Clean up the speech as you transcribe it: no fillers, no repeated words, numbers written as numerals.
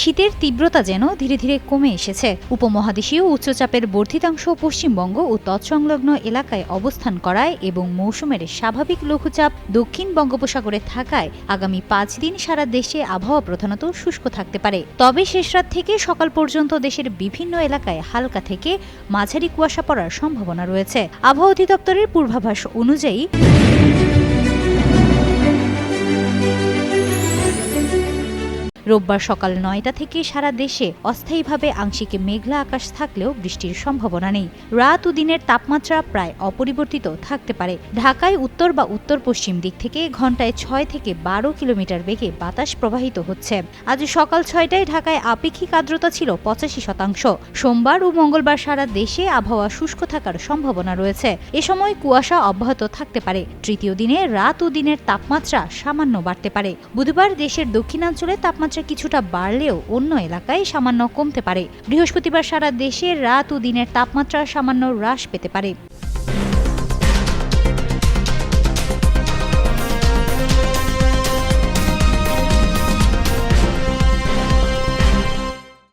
শীতের তীব্রতা যেন ধীরে ধীরে কমে এসেছে। উপমহাদেশীয় উচ্চচাপের বর্ধিতাংশ পশ্চিমবঙ্গ ও তৎসংলগ্ন এলাকায় অবস্থান করায় এবং মৌসুমের স্বাভাবিক লঘুচাপ দক্ষিণ বঙ্গোপসাগরে থাকায় আগামী 5 দিন সারা দেশে আবহাওয়া প্রধানত শুষ্ক থাকতে পারে। তবে শেষ রাত থেকে সকাল পর্যন্ত দেশের বিভিন্ন এলাকায় হালকা থেকে মাঝারি কুয়াশা পড়ার সম্ভাবনা রয়েছে। আবহাওয়া অধিদপ্তরের পূর্বাভাস অনুযায়ী রোববার সকাল 9টা থেকে সারা দেশে অস্থায়ীভাবে আংশিক মেঘলা আকাশ থাকলেও বৃষ্টির সম্ভাবনা নেই। রাত ও দিনের তাপমাত্রা প্রায় অপরিবর্তিত থাকতে পারে। ঢাকায় উত্তর বা উত্তর পশ্চিম দিক থেকে ঘন্টায় 6 থেকে 12 কিলোমিটার বেগে বাতাস প্রবাহিত হচ্ছে। আজ সকাল 6টায় ঢাকায় আপেক্ষিক আর্দ্রতা ছিল 85%। সোমবার ও মঙ্গলবার সারা দেশে আবহাওয়া শুষ্ক থাকার সম্ভাবনা রয়েছে। এ সময় কুয়াশা অব্যাহত থাকতে পারে। তৃতীয় দিনে রাত ও দিনের তাপমাত্রা সামান্য বাড়তে পারে। বুধবার দেশের দক্ষিণাঞ্চলে তাপমাত্রা কিছুটা বাড়লেও অন্য এলাকায় সামান্য কমতে পারে। বৃহস্পতিবার সারা দেশে রাত ও দিনের তাপমাত্রা সামান্য হ্রাস পেতে পারে।